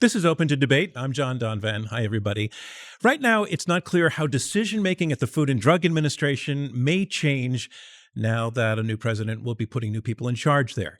This is Open to Debate. I'm John Donvan. Hi, everybody. Right now, it's not clear how decision-making at the Food and Drug Administration may change now that a new president will be putting new people in charge there.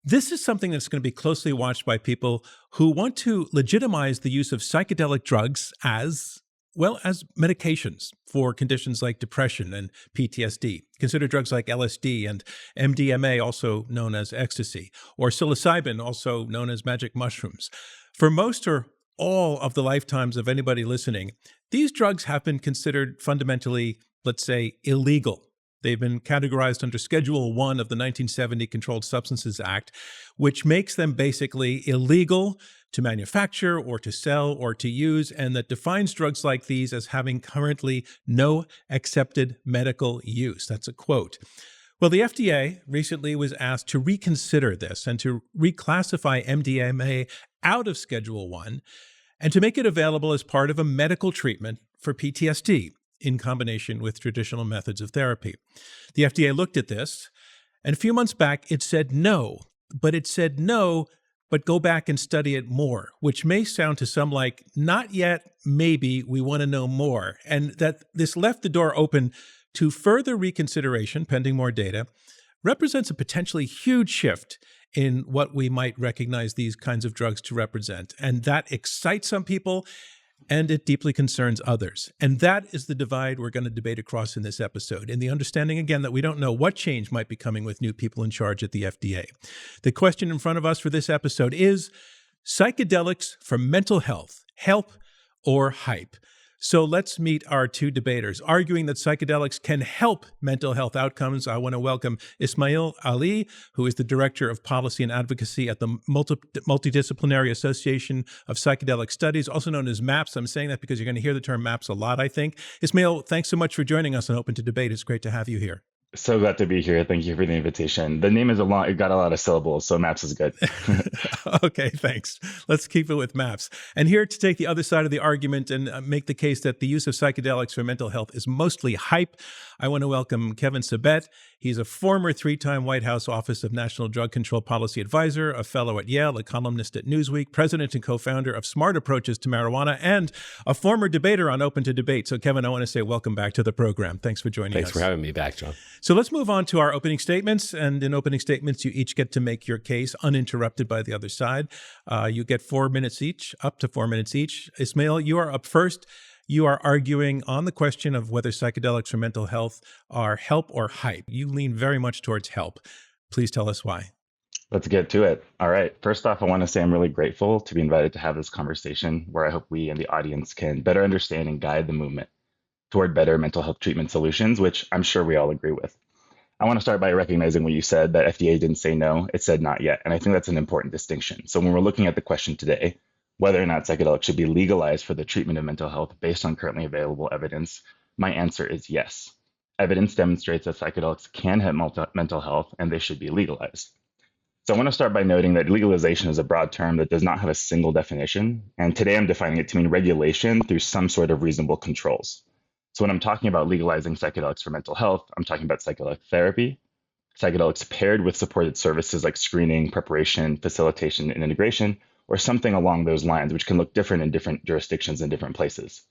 This is something that's going to be closely watched by people who want to legitimize the use of psychedelic drugs as medications for conditions like depression and PTSD. Consider drugs like LSD and MDMA, also known as ecstasy, or psilocybin, also known as magic mushrooms. For most or all of the lifetimes of anybody listening, these drugs have been considered fundamentally, let's say, illegal. They've been categorized under Schedule 1 of the 1970 Controlled Substances Act, which makes them basically illegal to manufacture or to sell or to use, and that defines drugs like these as having currently no accepted medical use. That's a quote. Well, the FDA recently was asked to reconsider this and to reclassify MDMA out of Schedule 1 and to make it available as part of a medical treatment for PTSD in combination with traditional methods of therapy. The FDA looked at this, and a few months back it said no, but go back and study it more, which may sound to some like, not yet, maybe, we want to know more. And that this left the door open to further reconsideration, pending more data, represents a potentially huge shift in what we might recognize these kinds of drugs to represent. And that excites some people, and it deeply concerns others. And that is the divide we're going to debate across in this episode, in the understanding, again, that we don't know what change might be coming with new people in charge at the FDA. The question in front of us for this episode is, psychedelics for mental health, help or hype? So let's meet our two debaters. Arguing that psychedelics can help mental health outcomes, I want to welcome Ismail Ali, who is the Director of Policy and Advocacy at the Multidisciplinary Association of Psychedelic Studies, also known as MAPS. I'm saying that because you're going to hear the term MAPS a lot, I think. Ismail, thanks so much for joining us on Open to Debate. It's great to have you here. So glad to be here. Thank you for the invitation. The name is it got a lot of syllables, so MAPS is good. Okay, thanks. Let's keep it with MAPS. And here to take the other side of the argument and make the case that the use of psychedelics for mental health is mostly hype, I want to welcome Kevin Sabet. He's a former three-time White House Office of National Drug Control Policy Advisor, a fellow at Yale, a columnist at Newsweek, president and co-founder of Smart Approaches to Marijuana, and a former debater on Open to Debate. So, Kevin, I want to say welcome back to the program. Thanks for joining us. Thanks for having me back, John. So let's move on to our opening statements. And in opening statements, you each get to make your case uninterrupted by the other side. You get 4 minutes each, up to 4 minutes each. Ismail, you are up first. You are arguing on the question of whether psychedelics for mental health are help or hype. You lean very much towards help. Please tell us why. Let's get to it. All right. First off, I want to say I'm really grateful to be invited to have this conversation where I hope we and the audience can better understand and guide the movement toward better mental health treatment solutions, which I'm sure we all agree with. I want to start by recognizing what you said, that FDA didn't say no, it said not yet. And I think that's an important distinction. So when we're looking at the question today, whether or not psychedelics should be legalized for the treatment of mental health based on currently available evidence, my answer is yes. Evidence demonstrates that psychedelics can help mental health and they should be legalized. So I want to start by noting that legalization is a broad term that does not have a single definition. And today I'm defining it to mean regulation through some sort of reasonable controls. So when I'm talking about legalizing psychedelics for mental health, I'm talking about psychedelic therapy, psychedelics paired with supported services like screening, preparation, facilitation, and integration, or something along those lines, which can look different in different jurisdictions and different places.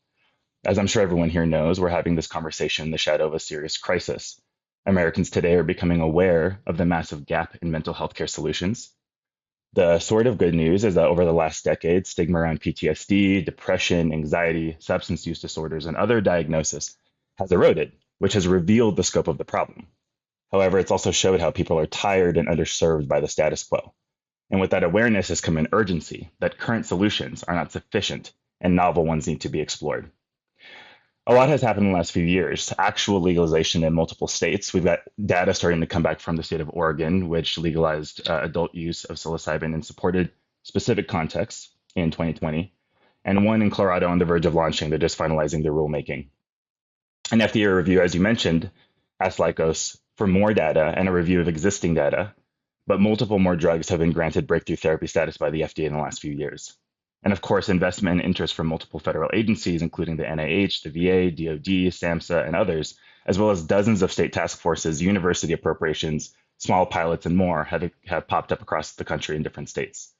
As I'm sure everyone here knows, we're having this conversation in the shadow of a serious crisis. Americans today are becoming aware of the massive gap in mental health care solutions. The sort of good news is that over the last decade, stigma around PTSD, depression, anxiety, substance use disorders, and other diagnoses has eroded, which has revealed the scope of the problem. However, it's also showed how people are tired and underserved by the status quo. And with that awareness has come an urgency that current solutions are not sufficient and novel ones need to be explored. A lot has happened in the last few years. Actual legalization in multiple states. We've got data starting to come back from the state of Oregon, which legalized adult use of psilocybin in supported specific contexts in 2020, and one in Colorado on the verge of launching. They're just finalizing their rulemaking. An FDA review, as you mentioned, asked Lycos for more data and a review of existing data, but multiple more drugs have been granted breakthrough therapy status by the FDA in the last few years. And of course, investment and interest from multiple federal agencies, including the NIH, the VA, DoD, SAMHSA, and others, as well as dozens of state task forces, university appropriations, small pilots, and more have popped up across the country in different states.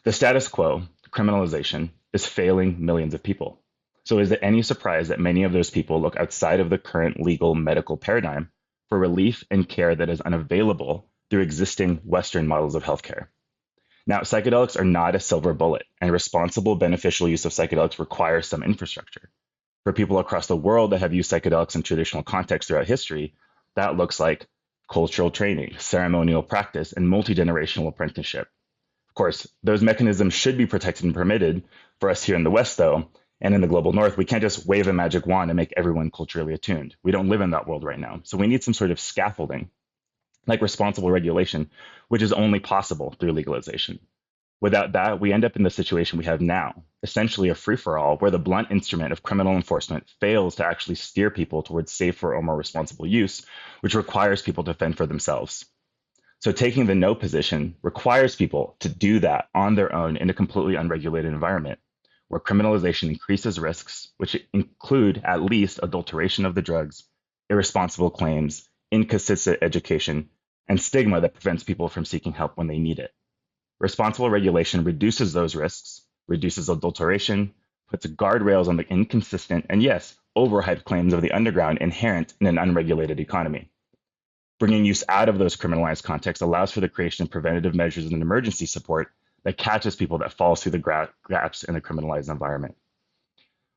The status quo, criminalization is failing millions of people. So is it any surprise that many of those people look outside of the current legal medical paradigm for relief and care that is unavailable through existing Western models of healthcare? Now, psychedelics are not a silver bullet, and responsible beneficial use of psychedelics requires some infrastructure. For people across the world that have used psychedelics in traditional contexts throughout history, that looks like cultural training, ceremonial practice, and multi-generational apprenticeship. Of course, those mechanisms should be protected and permitted. For us here in the West, though, and in the global North, we can't just wave a magic wand and make everyone culturally attuned. We don't live in that world right now. So we need some sort of scaffolding, like responsible regulation, which is only possible through legalization. Without that, we end up in the situation we have now, essentially a free-for-all where the blunt instrument of criminal enforcement fails to actually steer people towards safer or more responsible use, which requires people to fend for themselves. So taking the no position requires people to do that on their own in a completely unregulated environment, where criminalization increases risks, which include at least adulteration of the drugs, irresponsible claims, inconsistent education, and stigma that prevents people from seeking help when they need it. Responsible regulation reduces those risks, reduces adulteration, puts guardrails on the inconsistent and, yes, overhyped claims of the underground inherent in an unregulated economy. Bringing use out of those criminalized contexts allows for the creation of preventative measures and emergency support that catches people that falls through the gaps in the criminalized environment.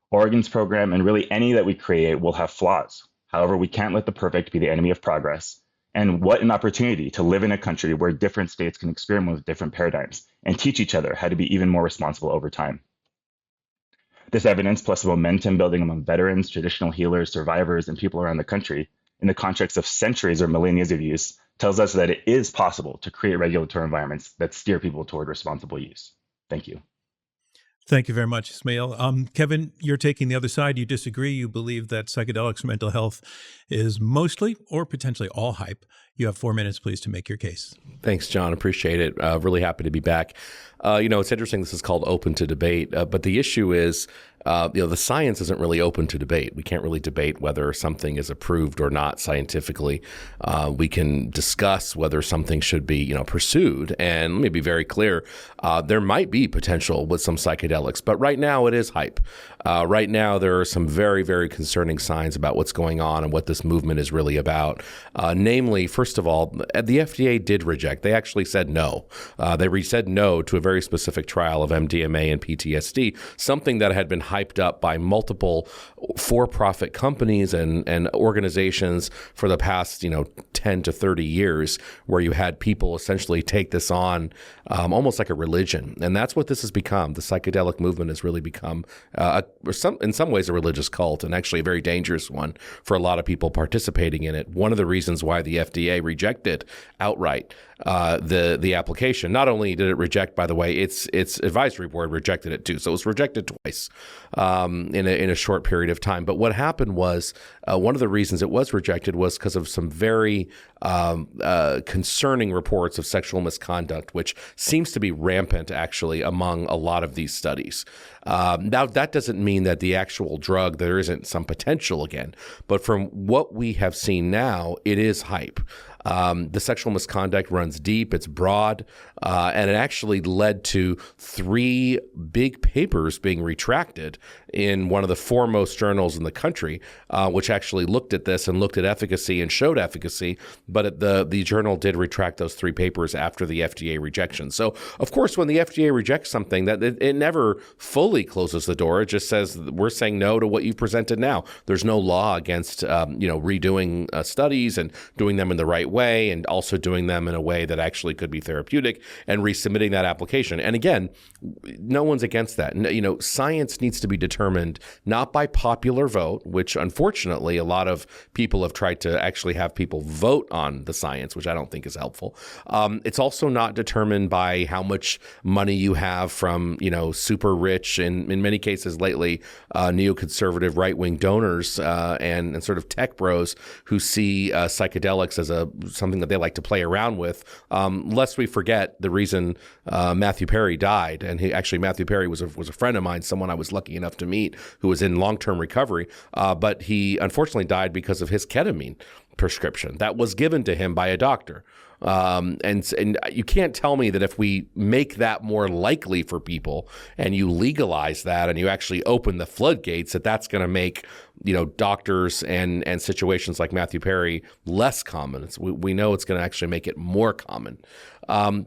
Oregon's program, and really any that we create, will have flaws. However, we can't let the perfect be the enemy of progress. And what an opportunity to live in a country where different states can experiment with different paradigms and teach each other how to be even more responsible over time. This evidence, plus the momentum building among veterans, traditional healers, survivors, and people around the country, in the context of centuries or millennia of use, tells us that it is possible to create regulatory environments that steer people toward responsible use. Thank you. Thank you very much, Ismail. Kevin, you're taking the other side. You disagree. You believe that psychedelics mental health is mostly or potentially all hype. You have 4 minutes, please, to make your case. Thanks, John. Appreciate it. Really happy to be back. It's interesting. This is called open to debate, but the issue is, the science isn't really open to debate. We can't really debate whether something is approved or not scientifically. We can discuss whether something should be, pursued. And let me be very clear. There might be potential with some psychedelics, but right now it is hype. Right now, there are some very, very concerning signs about what's going on and what this movement is really about. Namely, first of all, the FDA did reject. They actually said no. They said no to a very specific trial of MDMA and PTSD, something that had been hyped up by multiple for-profit companies and organizations for the past, 10 to 30 years, where you had people essentially take this on almost like a religion. And that's what this has become. The psychedelic movement has really become, in some ways, a religious cult, and actually a very dangerous one for a lot of people participating in it. One of the reasons why the FDA rejected outright the application. Not only did it reject, by the way, its advisory board rejected it too. So it was rejected twice in a short period of time. But what happened was one of the reasons it was rejected was because of some very concerning reports of sexual misconduct, which seems to be rampant actually among a lot of these studies. Now, that doesn't mean that the actual drug, there isn't some potential again. But from what we have seen now, it is hype. The sexual misconduct runs deep, it's broad, and it actually led to 3 big papers being retracted in one of the foremost journals in the country, which actually looked at this and looked at efficacy and showed efficacy, but the journal did retract those 3 papers after the FDA rejection. So, of course, when the FDA rejects something, that it never fully closes the door. It just says, we're saying no to what you've presented now. There's no law against, redoing studies and doing them in the right way, and also doing them in a way that actually could be therapeutic, and resubmitting that application. And again, no one's against that. Science needs to be determined not by popular vote, which unfortunately a lot of people have tried to actually have people vote on the science, which I don't think is helpful. It's also not determined by how much money you have from, super rich, and in many cases lately, neoconservative right-wing donors and sort of tech bros who see psychedelics as something that they like to play around with, lest we forget the reason Matthew Perry died. And Matthew Perry was a friend of mine, someone I was lucky enough to meet, who was in long-term recovery, but he unfortunately died because of his ketamine prescription that was given to him by a doctor. And you can't tell me that if we make that more likely for people and you legalize that and you actually open the floodgates, that's going to make doctors and situations like Matthew Perry less common. We know it's going to actually make it more common.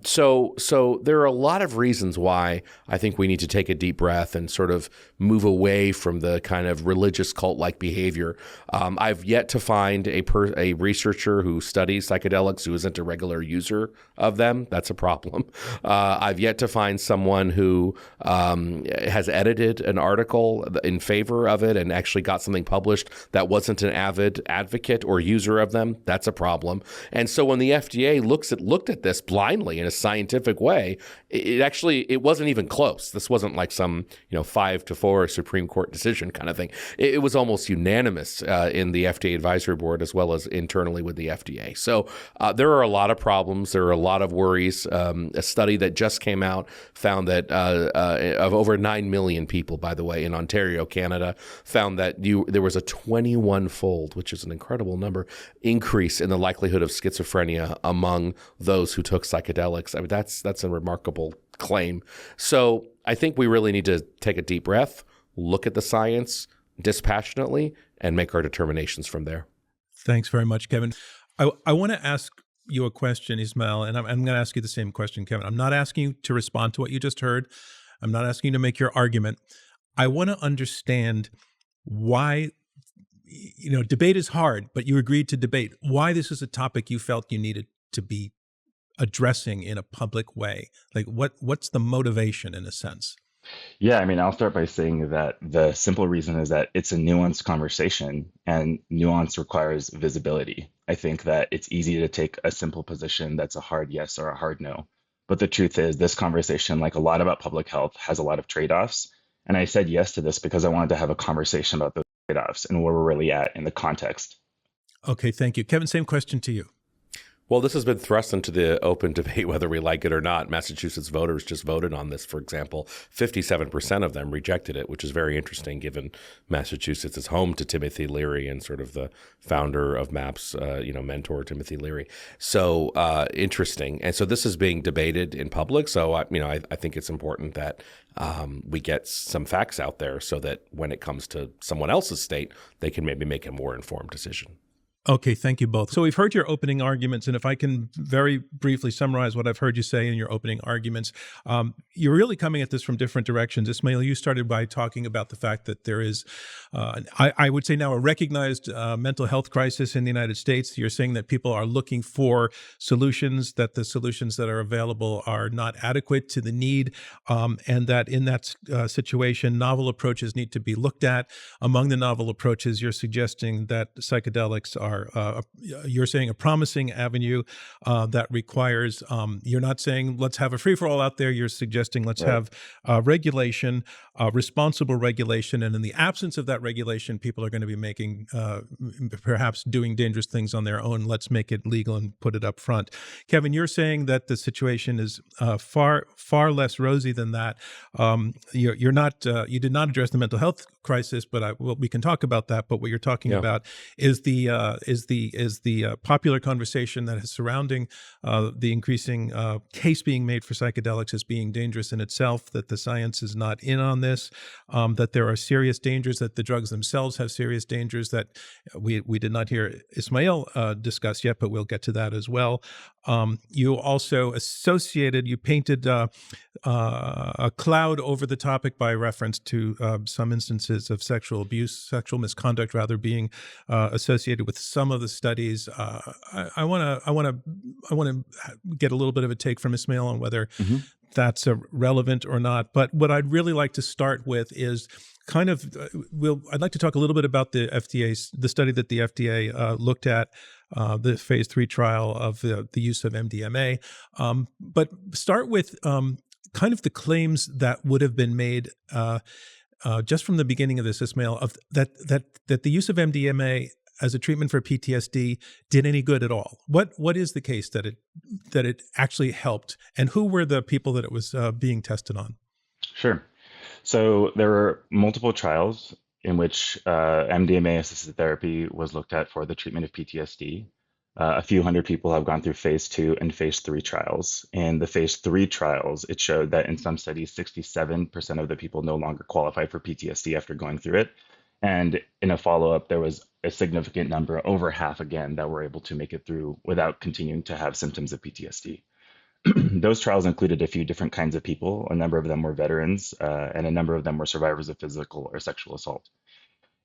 So there are a lot of reasons why I think we need to take a deep breath and sort of move away from the kind of religious cult-like behavior. I've yet to find a researcher who studies psychedelics who isn't a regular user of them. That's a problem. I've yet to find someone who has edited an article in favor of it and actually got something published that wasn't an avid advocate or user of them. That's a problem. And so when the FDA looked at this blindly in a scientific way, it wasn't even close. This wasn't like some 5-4 Supreme Court decision kind of thing. It was almost unanimous in the FDA advisory board as well as internally with the FDA. So there are a lot of problems. There are a lot of worries. A study that just came out found that of over 9 million people, by the way, in Ontario, Canada, found that there was a 21-fold, which is an incredible number, increase in the likelihood of schizophrenia among those who took psychedelics. I mean, that's a remarkable claim. So I think we really need to take a deep breath, look at the science dispassionately, and make our determinations from there. Thanks very much, Kevin. I want to ask you a question, Ismail, and I'm going to ask you the same question, Kevin. I'm not asking you to respond to what you just heard. I'm not asking you to make your argument. I want to understand why, debate is hard, but you agreed to debate. Why this is a topic you felt you needed to be addressing in a public way? Like what's the motivation in a sense? Yeah, I mean, I'll start by saying that the simple reason is that it's a nuanced conversation and nuance requires visibility. I think that it's easy to take a simple position that's a hard yes or a hard no. But the truth is, this conversation, like a lot about public health, has a lot of trade-offs. And I said yes to this because I wanted to have a conversation about those trade-offs and where we're really at in the context. Okay, thank you. Kevin, same question to you. Well, this has been thrust into the open debate, whether we like it or not. Massachusetts voters just voted on this, for example. 57% of them rejected it, which is very interesting given Massachusetts is home to Timothy Leary and sort of the founder of MAPS, mentor Timothy Leary. So interesting. And so this is being debated in public. So, I think it's important that we get some facts out there so that when it comes to someone else's state, they can maybe make a more informed decision. Okay, thank you both. So we've heard your opening arguments, and if I can very briefly summarize what I've heard you say in your opening arguments, you're really coming at this from different directions. Ismail, you started by talking about the fact that there is, I would say now, a recognized mental health crisis in the United States. You're saying that people are looking for solutions, that the solutions that are available are not adequate to the need, and that in that situation, novel approaches need to be looked at. Among the novel approaches, you're suggesting that psychedelics are you're saying a promising avenue that requires, you're not saying let's have a free-for-all out there, you're suggesting let's have regulation, responsible regulation, and in the absence of that regulation, people are going to be making, perhaps doing dangerous things on their own. Let's make it legal and put it up front. Kevin, you're saying that the situation is far less rosy than that. You're not, you did not address the mental health crisis, but we can talk about that. But what you're talking about is the popular conversation that is surrounding the increasing case being made for psychedelics as being dangerous in itself, that the science is not in on this, that there are serious dangers, that the drugs themselves have serious dangers that we did not hear Ismail discuss yet, but we'll get to that as well. You also you painted a cloud over the topic by reference to some instances of sexual abuse, sexual misconduct rather, being associated with some of the studies. I want to get a little bit of a take from Ismail on whether that's relevant or not. But what I'd really like to start with is kind of, I'd like to talk a little bit about the study that the FDA looked at, the phase 3 trial of the use of MDMA. But start with kind of the claims that would have been made just from the beginning of this, Ismail, of that the use of MDMA as a treatment for PTSD did any good at all. What is the case that it actually helped, and who were the people that it was being tested on? Sure. So there were multiple trials in which MDMA-assisted therapy was looked at for the treatment of PTSD. A few hundred people have gone through phase 2 and phase 3 trials. In the phase 3 trials, it showed that in some studies, 67% of the people no longer qualified for PTSD after going through it. And in a follow-up, there was a significant number, over half again, that were able to make it through without continuing to have symptoms of PTSD. Those trials included a few different kinds of people. A number of them were veterans, and a number of them were survivors of physical or sexual assault.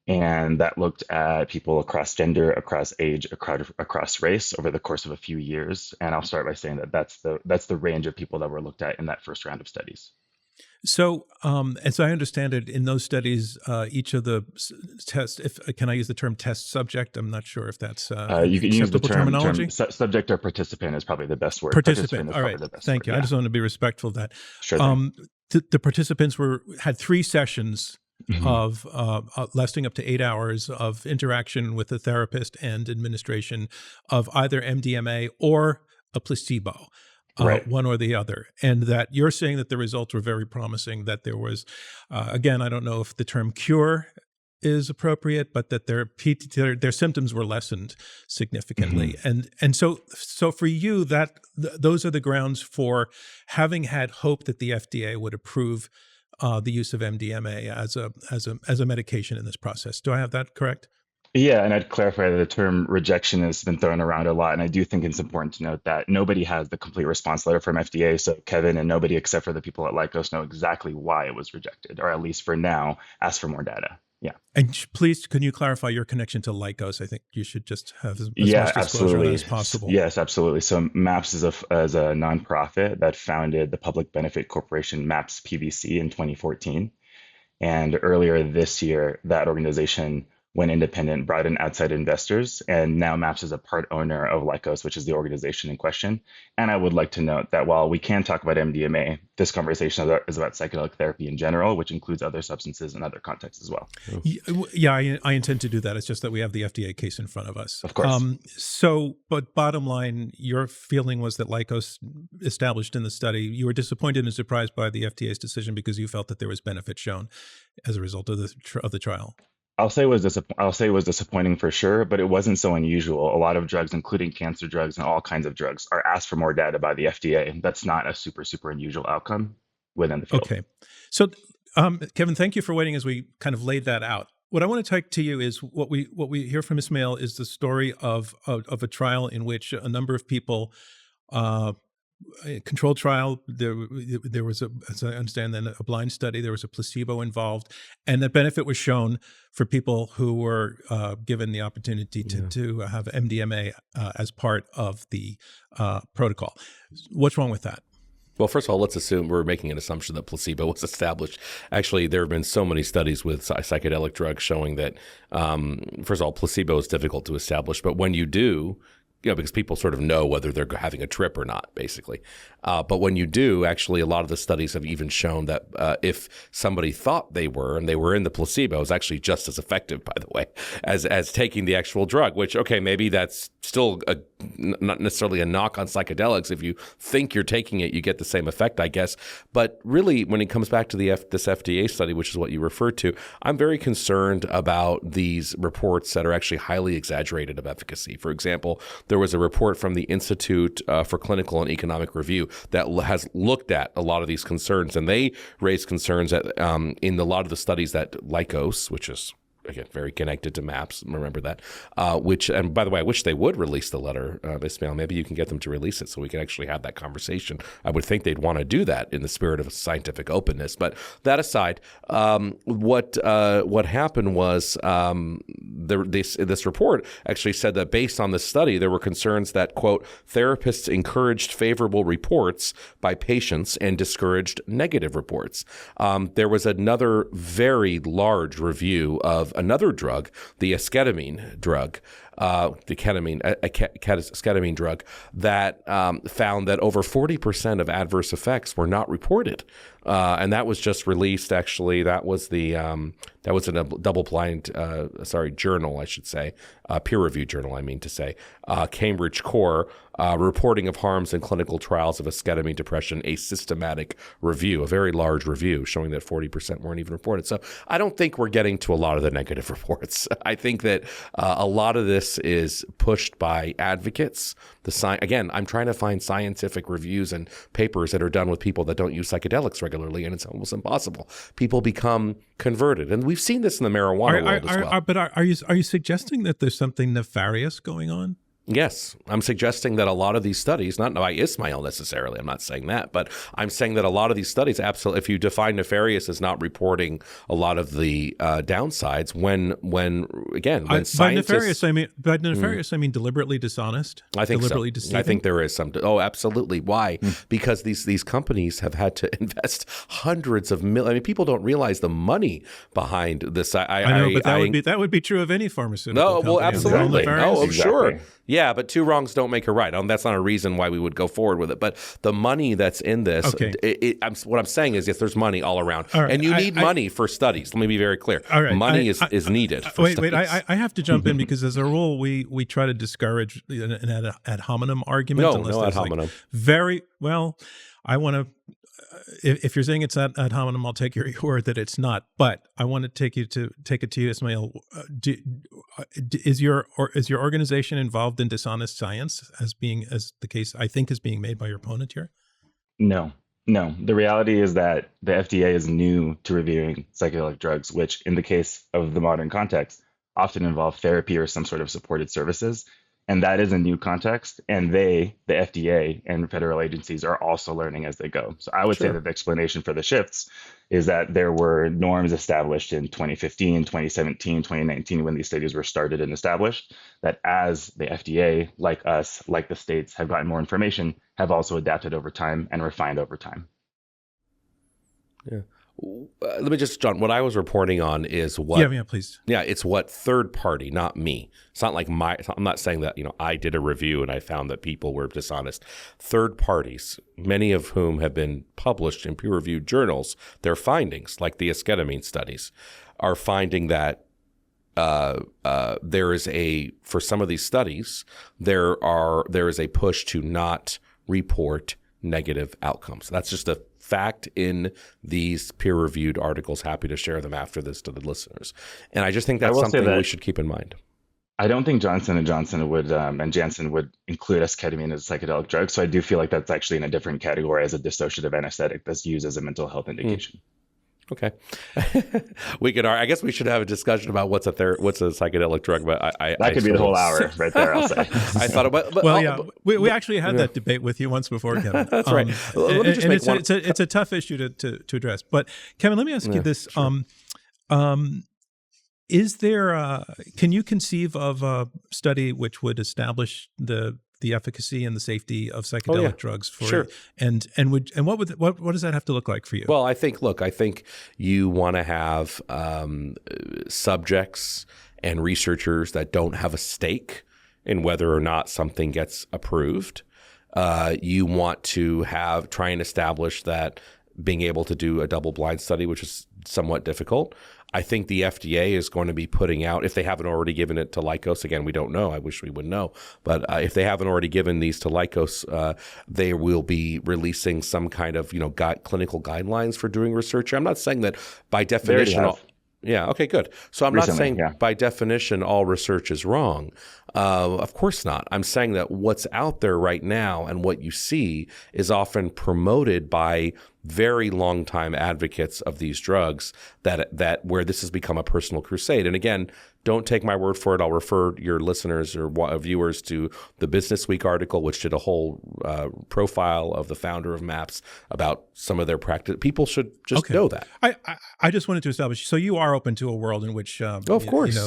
And that looked at people across gender, across age, across race over the course of a few years. And I'll start by saying that that's the range of people that were looked at in that first round of studies. So, as I understand it, in those studies, each of the tests, can I use the term test subject? I'm not sure if that's You can use the acceptable terminology. Subject or participant is probably the best word. Participant. Is All probably right. the best Thank word, you. yeah. I just want to be respectful of that. Sure thing. The participants had 3 sessions of lasting up to 8 hours of interaction with the therapist and administration of either MDMA or a placebo. Right. One or the other, and that you're saying that the results were very promising, that there was, again, I don't know if the term cure is appropriate, but that their symptoms were lessened significantly. And so for you, those are the grounds for having had hope that the FDA would approve the use of MDMA as a medication in this process. Do I have that correct? Yeah, and I'd clarify that the term rejection has been thrown around a lot, and I do think it's important to note that nobody has the complete response letter from FDA, so Kevin and nobody except for the people at Lykos know exactly why it was rejected, or at least for now, ask for more data. Yeah. And please, can you clarify your connection to Lykos? I think you should just have as much disclosure absolutely. as possible. Yes, absolutely. So MAPS is a nonprofit that founded the public benefit corporation MAPS PBC in 2014. And earlier this year, that organization went independent, brought in outside investors, and now MAPS is a part owner of Lykos, which is the organization in question. And I would like to note that while we can talk about MDMA, this conversation is about psychedelic therapy in general, which includes other substances and other contexts as well. Yeah, I intend to do that. It's just that we have the FDA case in front of us. Of course. But bottom line, your feeling was that Lykos established in the study, you were disappointed and surprised by the FDA's decision because you felt that there was benefit shown as a result of the trial. I'll say it was disappointing for sure, but it wasn't so unusual. A lot of drugs, including cancer drugs and all kinds of drugs, are asked for more data by the FDA. That's not a super unusual outcome within the field. Okay. So, Kevin, thank you for waiting as we kind of laid that out. What I want to take to you is what we hear from Ismail is the story of a trial in which a number of people, a controlled trial, there was, as I understand, then a blind study, there was a placebo involved, and that benefit was shown for people who were given the opportunity to have MDMA as part of the protocol. What's wrong with that? Well, first of all, let's assume we're making an assumption that placebo was established. Actually, there have been so many studies with psychedelic drugs showing that, first of all, placebo is difficult to establish. But when you do, because people sort of know whether they're having a trip or not, basically. But when you do, actually, a lot of the studies have even shown that if somebody thought they were, and they were in the placebo, it was actually just as effective, by the way, as taking the actual drug, which, okay, maybe that's still not necessarily a knock on psychedelics. If you think you're taking it, you get the same effect, I guess. But really, when it comes back to this FDA study, which is what you referred to, I'm very concerned about these reports that are actually highly exaggerated of efficacy. For example, there was a report from the Institute for Clinical and Economic Review that has looked at a lot of these concerns, and they raised concerns that in a lot of the studies that Lykos, which is again very connected to MAPS, remember that, and by the way, I wish they would release the letter, Ismail. Maybe you can get them to release it so we can actually have that conversation. I would think they'd want to do that in the spirit of scientific openness. But that aside, what happened was this report actually said that based on this study, there were concerns that, quote, therapists encouraged favorable reports by patients and discouraged negative reports. There was another very large review of another drug, the esketamine drug, the ketamine drug, that found that over 40% of adverse effects were not reported, and that was just released. Actually, that was in a double-blind, journal, I should say, peer-reviewed journal. I mean to say, Cambridge Core. Reporting of harms in clinical trials of esketamine depression, a systematic review, a very large review showing that 40% weren't even reported. So I don't think we're getting to a lot of the negative reports. I think that a lot of this this is pushed by advocates. Again, I'm trying to find scientific reviews and papers that are done with people that don't use psychedelics regularly, and it's almost impossible. People become converted, and we've seen this in the marijuana world as well. But are you suggesting that there's something nefarious going on? Yes, I'm suggesting that a lot of these studies, not by Ismail necessarily, I'm not saying that, but I'm saying that a lot of these studies, absolutely, if you define nefarious as not reporting a lot of the downsides, when scientists... By nefarious, I mean deliberately dishonest? I think deliberately so. deceiving? I think there is some... Oh, absolutely. Why? Because these companies have had to invest hundreds of millions. I mean, people don't realize the money behind this. I know, but that would be true of any pharmaceutical company. No, well, absolutely. No, Exactly. sure. Yeah, but two wrongs don't make a right. That's not a reason why we would go forward with it. But the money that's in this, what I'm saying is, yes, there's money all around. Right. And you need money for studies. Let me be very clear. All right. Money is needed for studies. I have to jump in because as a rule, we try to discourage an ad hominem argument. No ad hominem. I want to... If you're saying it's ad hominem, I'll take your word that it's not. But I want to take it to you, Ismail. Is your organization involved in dishonest science, as the case I think is being made by your opponent here? No. The reality is that the FDA is new to reviewing psychedelic drugs, which in the case of the modern context often involve therapy or some sort of supported services. And that is a new context. And the FDA and federal agencies are also learning as they go. So I would say that the explanation for the shifts is that there were norms established in 2015, 2017, 2019, when these studies were started and established, that as the FDA, like us, like the states, have gotten more information, have also adapted over time and refined over time. Yeah. Let me just, John, what I was reporting on is what... Yeah, please. Yeah, it's what third party, not me. It's not like I'm not saying that, I did a review and I found that people were dishonest. Third parties, many of whom have been published in peer-reviewed journals, their findings, like the Ketamine studies, are finding that there is for some of these studies, there is a push to not report negative outcomes. That's just a fact in these peer-reviewed articles. Happy to share them after this to the listeners. And I just think that's something we should keep in mind. I don't think Johnson & Johnson would and Janssen would include ketamine as a psychedelic drug. So I do feel like that's actually in a different category as a dissociative anesthetic that's used as a mental health indication. Okay. I guess we should have a discussion about what's a psychedelic drug, but that could be the whole hour right there, I'll say. I thought about, we actually had that debate with you once before, Kevin. That's right. Let me just make one. It's a tough issue to address. But Kevin, let me ask you this. Sure. Is there, can you conceive of a study which would establish the efficacy and the safety of psychedelic drugs for sure. And what does that have to look like for you? Well, I think you want to have subjects and researchers that don't have a stake in whether or not something gets approved. You want to try and establish that being able to do a double-blind study, which is somewhat difficult. I think the FDA is going to be putting out, if they haven't already given it to Lykos, again, we don't know. I wish we would know. But if they haven't already given these to Lykos, they will be releasing some kind of clinical guidelines for doing research. I'm not saying that by definition. Yeah. Okay, good. So I'm not saying by definition all research is wrong. Of course not. I'm saying that what's out there right now and what you see is often promoted by very long time advocates of these drugs that where this has become a personal crusade. And again, don't take my word for it. I'll refer your listeners or viewers to the Business Week article, which did a whole profile of the founder of MAPS about some of their practice. People should just know that. I just wanted to establish. So you are open to a world in which, of course,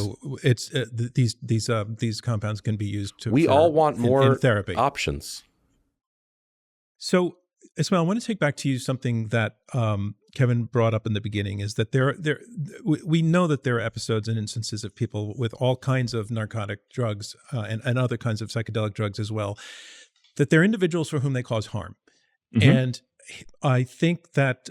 it's these compounds can be used We all want more in therapy options. So, Ismail, I want to take back to you something that Kevin brought up in the beginning, is that we know that there are episodes and instances of people with all kinds of narcotic drugs and other kinds of psychedelic drugs as well, that they're individuals for whom they cause harm. Mm-hmm. And I think that,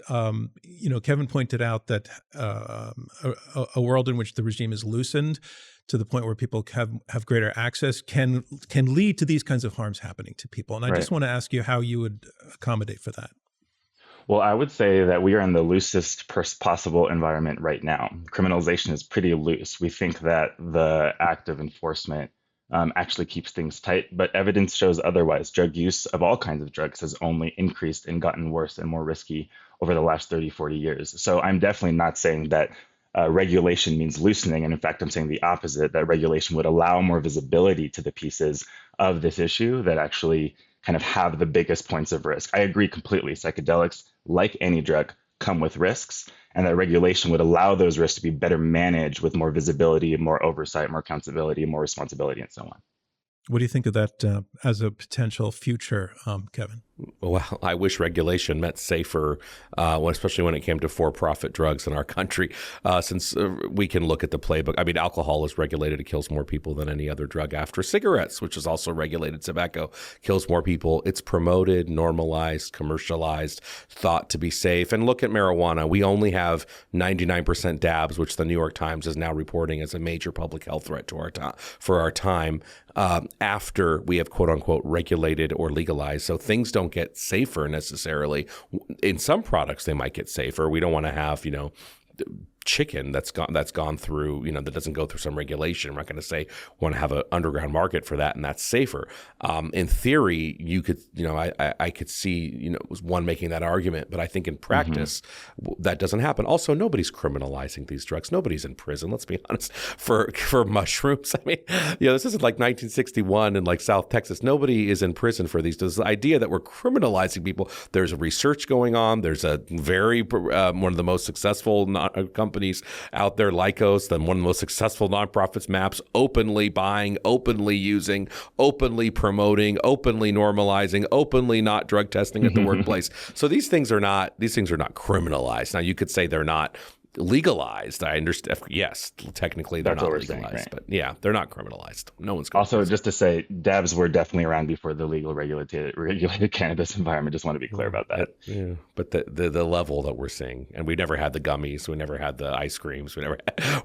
Kevin pointed out that a world in which the regime is loosened to the point where people have greater access can lead to these kinds of harms happening to people. And I just want to ask you how you would accommodate for that. Well, I would say that we are in the loosest possible environment right now. Criminalization is pretty loose. We think that the act of enforcement actually keeps things tight. But evidence shows otherwise. Drug use of all kinds of drugs has only increased and gotten worse and more risky over the last 30, 40 years. So I'm definitely not saying that regulation means loosening. And in fact, I'm saying the opposite, that regulation would allow more visibility to the pieces of this issue that actually kind of have the biggest points of risk. I agree completely. Psychedelics, like any drug, come with risks, and that regulation would allow those risks to be better managed with more visibility, more oversight, more accountability, more responsibility, and so on. What do you think of that as a potential future, Kevin? Well, I wish regulation meant safer, especially when it came to for-profit drugs in our country, since we can look at the playbook. I mean, alcohol is regulated. It kills more people than any other drug after cigarettes, which is also regulated. Tobacco kills more people. It's promoted, normalized, commercialized, thought to be safe. And look at marijuana. We only have 99% dabs, which the New York Times is now reporting as a major public health threat to for our time, after we have quote-unquote regulated or legalized. So things don't get safer necessarily. In some products, they might get safer. We don't want to have, chicken that's gone through, that doesn't go through some regulation. I'm not going to say we want to have an underground market for that, and that's safer. In theory, you could, I could see, one making that argument, but I think in practice that doesn't happen. Also, nobody's criminalizing these drugs. Nobody's in prison. Let's be honest. For mushrooms, I mean, this isn't like 1961 in like South Texas. Nobody is in prison for these. There's the idea that we're criminalizing people. There's research going on. There's a very one of the most successful companies out there, Lycos, one of the most successful nonprofits, MAPS, openly buying, openly using, openly promoting, openly normalizing, openly not drug testing at the workplace. So these things are not criminalized. Now you could say they're not legalized. I understand. Yes, technically they're not legalized, saying, right? But yeah, they're not criminalized. No one's also just to say, dabs were definitely around before the legal regulated cannabis environment. Just want to be clear about that. Yeah, but the level that we're seeing, and we never had the gummies, we never had the ice creams, we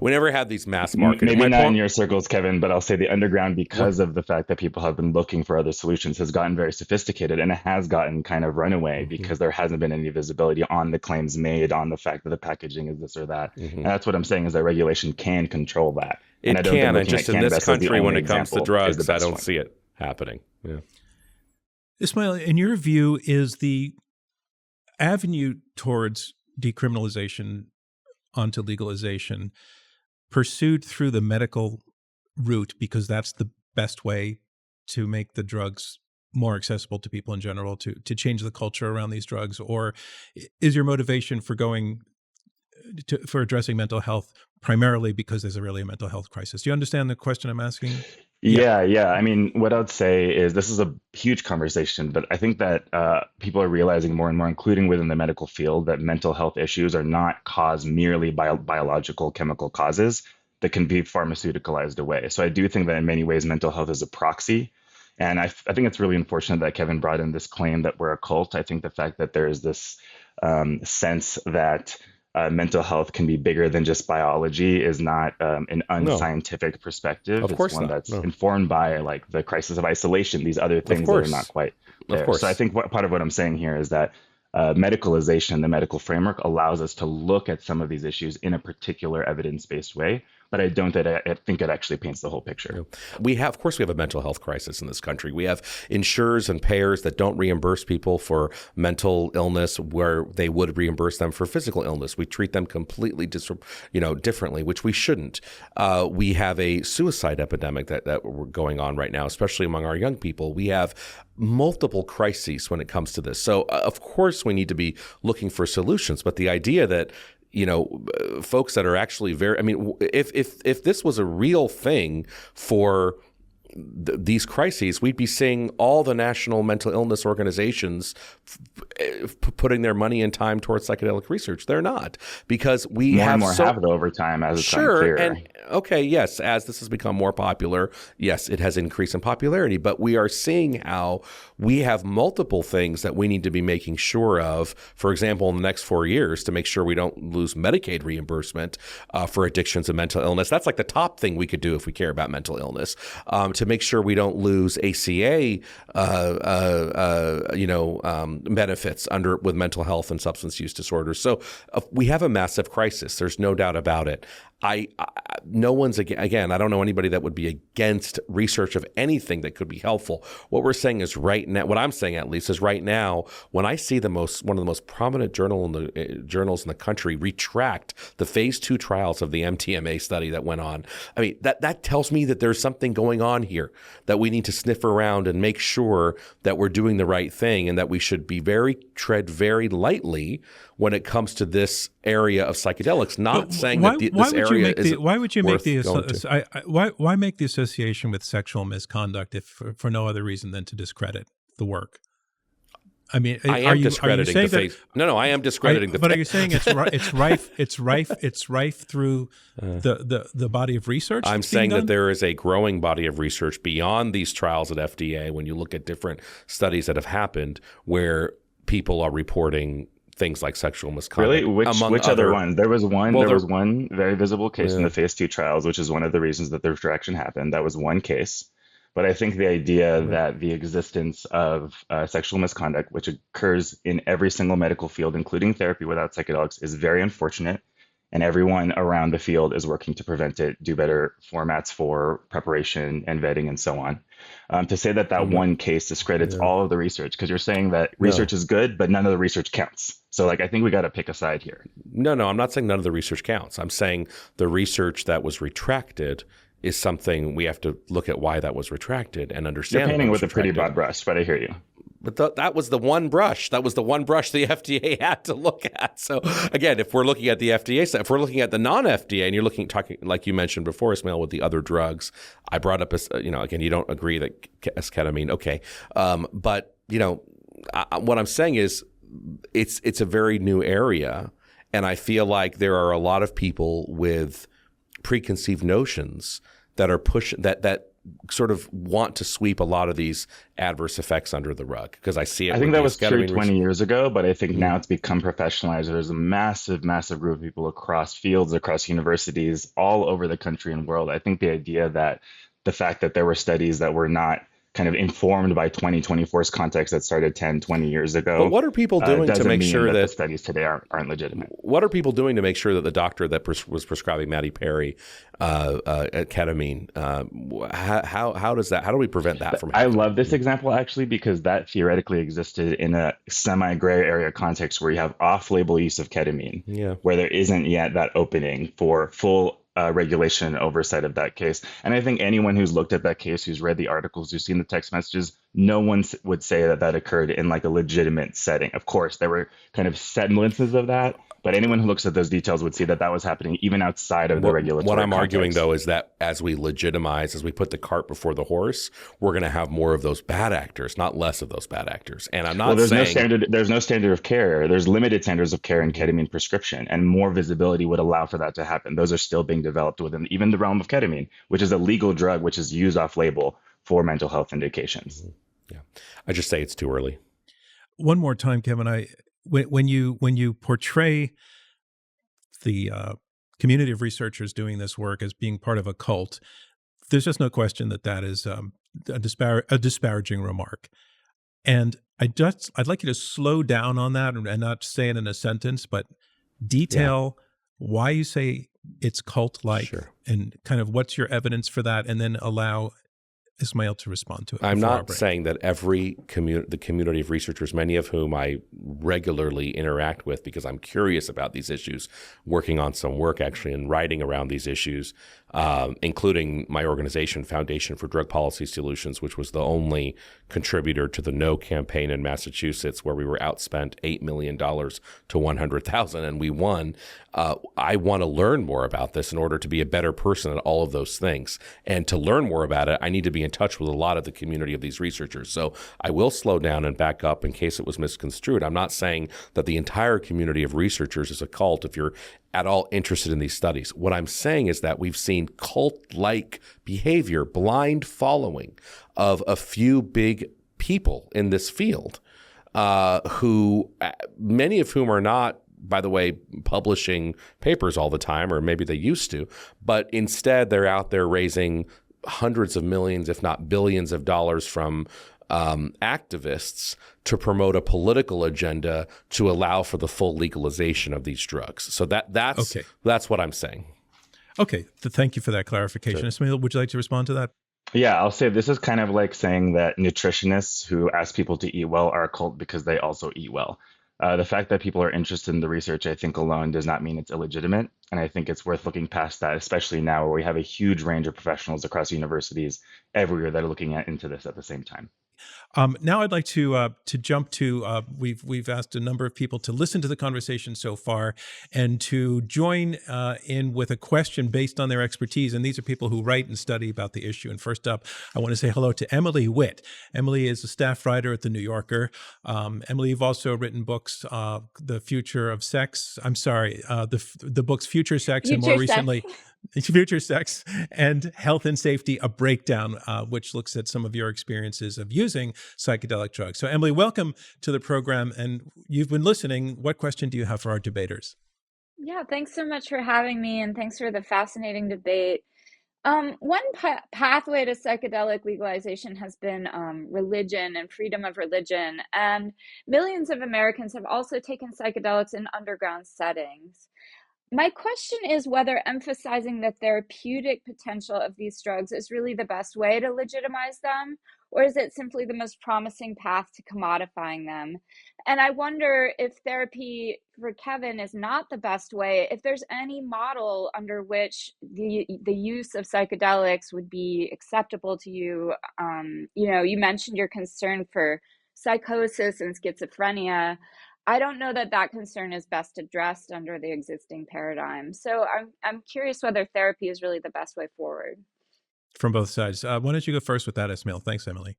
never had these mass market. Maybe not in your circles, Kevin, but I'll say the underground, because of the fact that people have been looking for other solutions, has gotten very sophisticated, and it has gotten kind of runaway because there hasn't been any visibility on the claims made, on the fact that the packaging is this or that. And that's what I'm saying, is that regulation can control that. It can, and just in this country, when it comes to drugs, I don't see it happening. Yeah. Ismail, in your view, is the avenue towards decriminalization onto legalization pursued through the medical route because that's the best way to make the drugs more accessible to people in general, to change the culture around these drugs? Or is your motivation for for addressing mental health primarily because there's really a mental health crisis? Do you understand the question I'm asking? Yeah. I mean, what I'd say is this is a huge conversation, but I think that people are realizing more and more, including within the medical field, that mental health issues are not caused merely by biological chemical causes that can be pharmaceuticalized away. So I do think that in many ways, mental health is a proxy. And I think it's really unfortunate that Kevin brought in this claim that we're a cult. I think the fact that there is this sense that mental health can be bigger than just biology is not an unscientific perspective. Of course, it's one that's informed by like the crisis of isolation, these other things that are not quite there. So I think part of what I'm saying here is that medicalization, the medical framework, allows us to look at some of these issues in a particular evidence-based way. But I think it actually paints the whole picture. Of course, we have a mental health crisis in this country. We have insurers and payers that don't reimburse people for mental illness where they would reimburse them for physical illness. We treat them completely differently, which we shouldn't. We have a suicide epidemic that we're going on right now, especially among our young people. We have multiple crises when it comes to this. So, of course, we need to be looking for solutions. But the idea that folks that are actually if this was a real thing for these crises, we'd be seeing all the national mental illness organizations putting their money and time towards psychedelic research. They're not, because we have more have it over time as it's clear. And yes, as this has become more popular, yes, it has increased in popularity. But we are seeing how we have multiple things that we need to be making sure of. For example, in the next 4 years, to make sure we don't lose Medicaid reimbursement for addictions and mental illness. That's like the top thing we could do if we care about mental illness. To make sure we don't lose ACA, benefits with mental health and substance use disorders. So we have a massive crisis. There's no doubt about it. no one's again. I don't know anybody that would be against research of anything that could be helpful. What we're saying is right now. What I'm saying at least is right now. When I see one of the most prominent journals in the country retract the phase 2 trials of the MDMA study that went on, I mean that tells me that there's something going on here that we need to sniff around and make sure that we're doing the right thing, and that we should tread very lightly when it comes to this area of psychedelics. Not saying that this area is. Why would you make why make the association with sexual misconduct if for no other reason than to discredit the work? I mean, I am discrediting the phase. No, I am discrediting the. But are you saying it's rife through the body of research? I'm saying that there is a growing body of research beyond these trials at FDA. When you look at different studies that have happened, where people are reporting things like sexual misconduct. Really? Which other ones? There was one. Well, there was one very visible case in the phase 2 trials, which is one of the reasons that the retraction happened. That was one case. But I think the idea that the existence of sexual misconduct, which occurs in every single medical field, including therapy without psychedelics, is very unfortunate. And everyone around the field is working to prevent it, do better formats for preparation and vetting and so on. To say that one case discredits all of the research, because you're saying that research is good, but none of the research counts. So I think we got to pick a side here. No, I'm not saying none of the research counts. I'm saying the research that was retracted is something we have to look at why that was retracted and understand. You're painting with a pretty broad brush, but I hear you. But that was the one brush. That was the one brush the FDA had to look at. So again, if we're looking at the FDA side, if we're looking at the non-FDA, and you're talking like you mentioned before, Ismail, with the other drugs, I brought up again, you don't agree that ketamine, okay, but what I'm saying is it's a very new area, and I feel like there are a lot of people with preconceived notions that are that sort of want to sweep a lot of these adverse effects under the rug, because I see it. I think that was true 20 years ago, but I think now it's become professionalized. There's a massive group of people across fields, across universities, all over the country and world. I think the idea that the fact that there were studies that were not kind of informed by 2024's context that started 10, 20 years ago. But what are people doing to make sure that the studies today aren't legitimate? What are people doing to make sure that the doctor that was prescribing Matty Perry ketamine, how do we prevent that from happening? I love this example actually, because that theoretically existed in a semi-gray area context where you have off-label use of ketamine, where there isn't yet that opening for full regulation and oversight of that case. And I think anyone who's looked at that case, who's read the articles, who's seen the text messages, no one would say that occurred in like a legitimate setting. Of course, there were kind of semblances of that, but anyone who looks at those details would see that was happening even outside of the regulatory What I'm context. arguing, though, is that as we legitimize, as we put the cart before the horse, we're going to have more of those bad actors, not less of those bad actors. And I'm not saying... There's no standard of care. There's limited standards of care in ketamine prescription, and more visibility would allow for that to happen. Those are still being developed within even the realm of ketamine, which is a legal drug which is used off-label for mental health indications. Yeah, I just say it's too early. One more time, Kevin, when you portray the community of researchers doing this work as being part of a cult, there's just no question that is a disparaging remark. And I'd like you to slow down on that and not say it in a sentence, but detail why you say it's cult-like, and kind of what's your evidence for that, and then allow Ismail to respond to it. I'm not saying that the community of researchers, many of whom I regularly interact with because I'm curious about these issues, working on some work actually and writing around these issues, including my organization, Foundation for Drug Policy Solutions, which was the only contributor to the No campaign in Massachusetts, where we were outspent $8 million to $100,000, and we won. I want to learn more about this in order to be a better person at all of those things. And to learn more about it, I need to be in touch with a lot of the community of these researchers. So I will slow down and back up in case it was misconstrued. I'm not saying that the entire community of researchers is a cult if you're at all interested in these studies. What I'm saying is that we've seen cult-like behavior, blind following of a few big people in this field, who many of whom are not, by the way, publishing papers all the time, or maybe they used to, but instead they're out there raising hundreds of millions, if not billions of dollars from activists to promote a political agenda to allow for the full legalization of these drugs. So that's what I'm saying. Okay, thank you for that clarification. Sure. Ismail, would you like to respond to that? Yeah, I'll say this is kind of like saying that nutritionists who ask people to eat well are a cult because they also eat well. The fact that people are interested in the research, I think, alone does not mean it's illegitimate. And I think it's worth looking past that, especially now where we have a huge range of professionals across universities everywhere that are looking into this at the same time. Now I'd like to jump to we've asked a number of people to listen to the conversation so far and to join in with a question based on their expertise. And these are people who write and study about the issue. And first up, I want to say hello to Emily Witt. Emily is a staff writer at the New Yorker. Emily, you've also written books, The Future of Sex. I'm sorry, the books Future Sex and more recently Future Sex and Health and Safety, a Breakdown, which looks at some of your experiences of using psychedelic drugs. So Emily, welcome to the program. And you've been listening. What question do you have for our debaters? Yeah, thanks so much for having me, and thanks for the fascinating debate. One pathway to psychedelic legalization has been religion and freedom of religion, and millions of Americans have also taken psychedelics in underground settings. My question is whether emphasizing the therapeutic potential of these drugs is really the best way to legitimize them, or is it simply the most promising path to commodifying them? And I wonder if therapy for Kevin is not the best way, if there's any model under which the use of psychedelics would be acceptable to you. You mentioned your concern for psychosis and schizophrenia. I don't know that that concern is best addressed under the existing paradigm. So I'm curious whether therapy is really the best way forward. From both sides. Why don't you go first with that, Ismail? Thanks, Emily.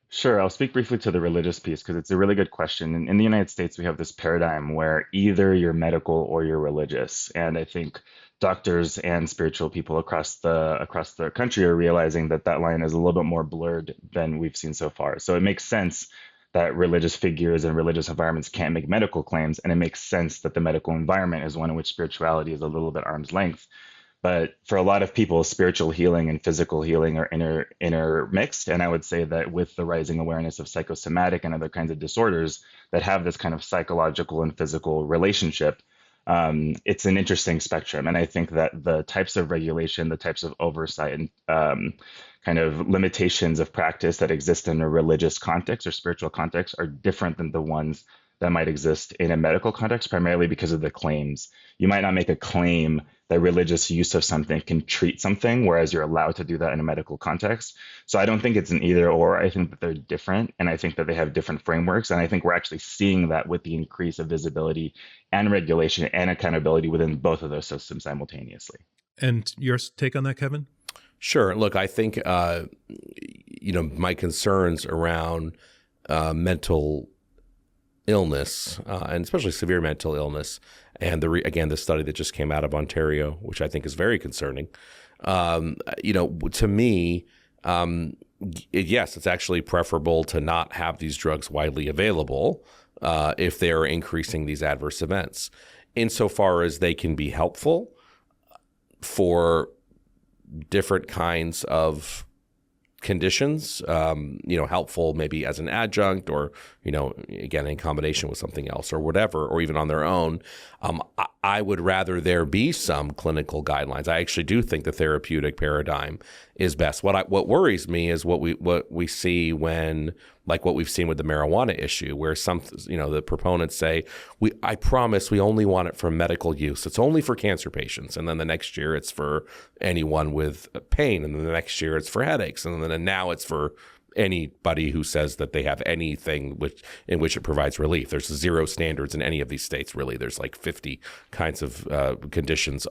Sure, I'll speak briefly to the religious piece because it's a really good question. In the United States, we have this paradigm where either you're medical or you're religious, and I think doctors and spiritual people across the country are realizing that that line is a little bit more blurred than we've seen so far. So it makes sense that religious figures and religious environments can't make medical claims, and it makes sense that the medical environment is one in which spirituality is a little bit arm's length. But for a lot of people, spiritual healing and physical healing are intermixed. And I would say that with the rising awareness of psychosomatic and other kinds of disorders that have this kind of psychological and physical relationship, it's an interesting spectrum. And I think that the types of regulation, the types of oversight, and kind of limitations of practice that exist in a religious context or spiritual context are different than the ones that might exist in a medical context, primarily because of the claims. You might not make a claim that religious use of something can treat something, whereas you're allowed to do that in a medical context. So I don't think it's an either or. I think that they're different, and I think that they have different frameworks. And I think we're actually seeing that with the increase of visibility and regulation and accountability within both of those systems simultaneously. And your take on that, Kevin? Sure. Look, I think, my concerns around mental illness, and especially severe mental illness, and the study that just came out of Ontario, which I think is very concerning. To me, yes, it's actually preferable to not have these drugs widely available if they are increasing these adverse events, insofar as they can be helpful for different kinds of conditions, helpful maybe as an adjunct or, again, in combination with something else or whatever, or even on their own. I would rather there be some clinical guidelines. I actually do think the therapeutic paradigm is best. What worries me is what we see when, like what we've seen with the marijuana issue, where the proponents say, I promise we only want it for medical use. It's only for cancer patients. And then the next year it's for anyone with pain. And then the next year it's for headaches. And then now it's for anybody who says that they have anything in which it provides relief. There's zero standards in any of these states, really. There's like 50 kinds of conditions.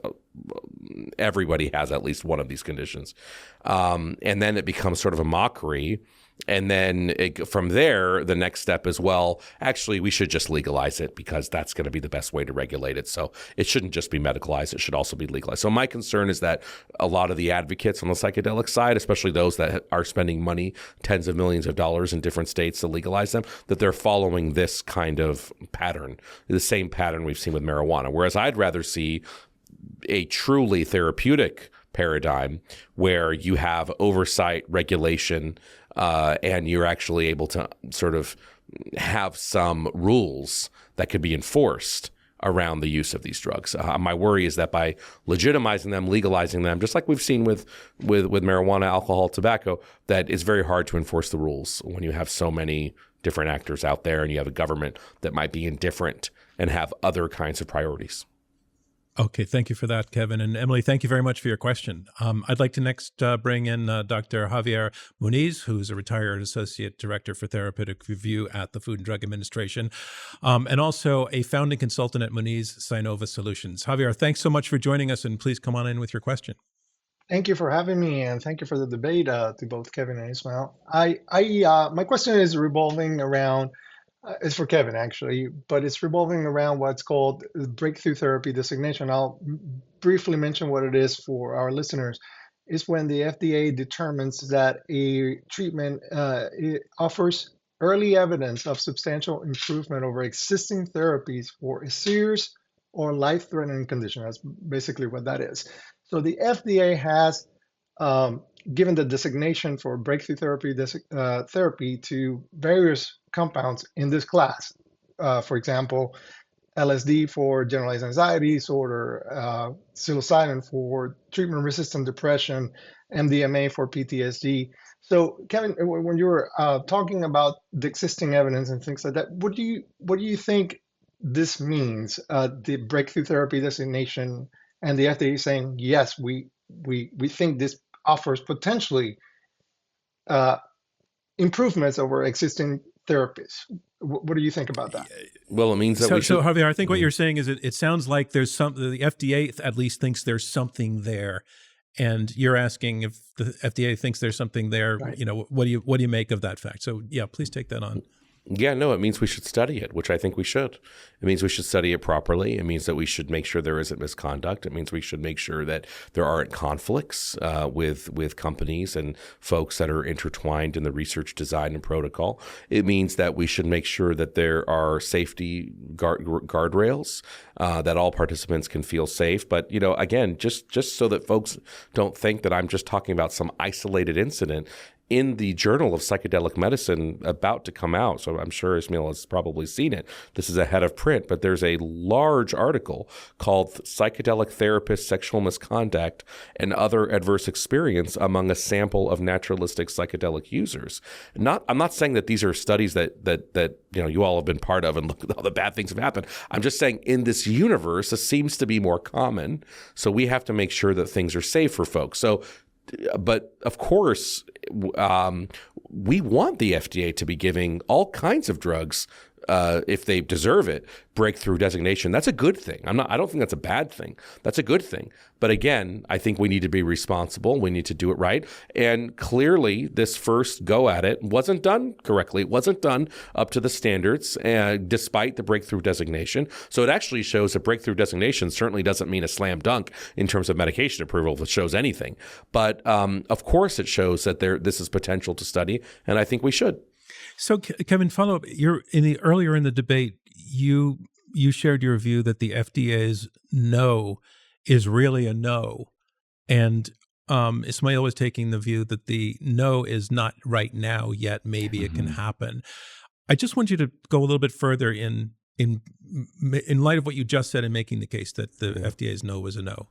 Everybody has at least one of these conditions. And then it becomes sort of a mockery. And then from there, the next step is, well, actually, we should just legalize it because that's going to be the best way to regulate it. So it shouldn't just be medicalized. It should also be legalized. So my concern is that a lot of the advocates on the psychedelic side, especially those that are spending money, tens of millions of dollars in different states to legalize them, that they're following this kind of pattern, the same pattern we've seen with marijuana. Whereas I'd rather see a truly therapeutic paradigm where you have oversight, regulation, and you're actually able to sort of have some rules that could be enforced around the use of these drugs. My worry is that by legitimizing them, legalizing them, just like we've seen with marijuana, alcohol, tobacco, that it's very hard to enforce the rules when you have so many different actors out there and you have a government that might be indifferent and have other kinds of priorities. Okay, thank you for that, Kevin. And Emily, thank you very much for your question. I'd like to next bring in Dr. Javier Muniz, who's a retired Associate Director for Therapeutic Review at the Food and Drug Administration, and also a founding consultant at Muniz Sinova Solutions. Javier, thanks so much for joining us, and please come on in with your question. Thank you for having me, and thank you for the debate to both Kevin and Ismail. My question is revolving around, it's for Kevin actually, but it's revolving around what's called breakthrough therapy designation. I'll briefly mention what it is for our listeners. It's when the FDA determines that a treatment it offers early evidence of substantial improvement over existing therapies for a serious or life-threatening condition. That's basically what that is. So the FDA has given the designation for breakthrough therapy to various compounds in this class. For example, LSD for generalized anxiety disorder, psilocybin for treatment-resistant depression, MDMA for PTSD. So, Kevin, when you were talking about the existing evidence and things like that, what do you think this means? The breakthrough therapy designation and the FDA saying, yes, we think this offers potentially improvements over existing therapies. What do you think about that? Well, it means that So Javier, I think what you're saying is it sounds like there's something, the FDA at least thinks there's something there. And you're asking if the FDA thinks there's something there, Right. What do you make of that fact? So yeah, please take that on. Yeah, no, it means we should study it, which I think we should. It means we should study it properly. It means that we should make sure there isn't misconduct. It means we should make sure that there aren't conflicts with companies and folks that are intertwined in the research design and protocol. It means that we should make sure that there are safety guardrails, that all participants can feel safe. But, again, just so that folks don't think that I'm just talking about some isolated incident, in the Journal of Psychedelic Medicine about to come out, so I'm sure Ismail has probably seen it. This is ahead of print, but there's a large article called Psychedelic Therapists, Sexual Misconduct, and Other Adverse Experience Among a Sample of Naturalistic Psychedelic Users. I'm not saying that these are studies that you all have been part of and look at all the bad things have happened. I'm just saying in this universe, this seems to be more common, so we have to make sure that things are safe for folks. But of course, we want the FDA to be giving all kinds of drugs, if they deserve it, breakthrough designation. That's a good thing. I don't think that's a bad thing. That's a good thing. But again, I think we need to be responsible. We need to do it right. And clearly, this first go at it wasn't done correctly. It wasn't done up to the standards, despite the breakthrough designation. So it actually shows that breakthrough designation certainly doesn't mean a slam dunk in terms of medication approval, if it shows anything. But of course, it shows that this is potential to study, and I think we should. So Kevin, follow up. Earlier in the debate, you shared your view that the FDA's no is really a no, and Ismail was taking the view that the no is not right now yet. Maybe it can happen. I just want you to go a little bit further in light of what you just said in making the case that the FDA's no was a no.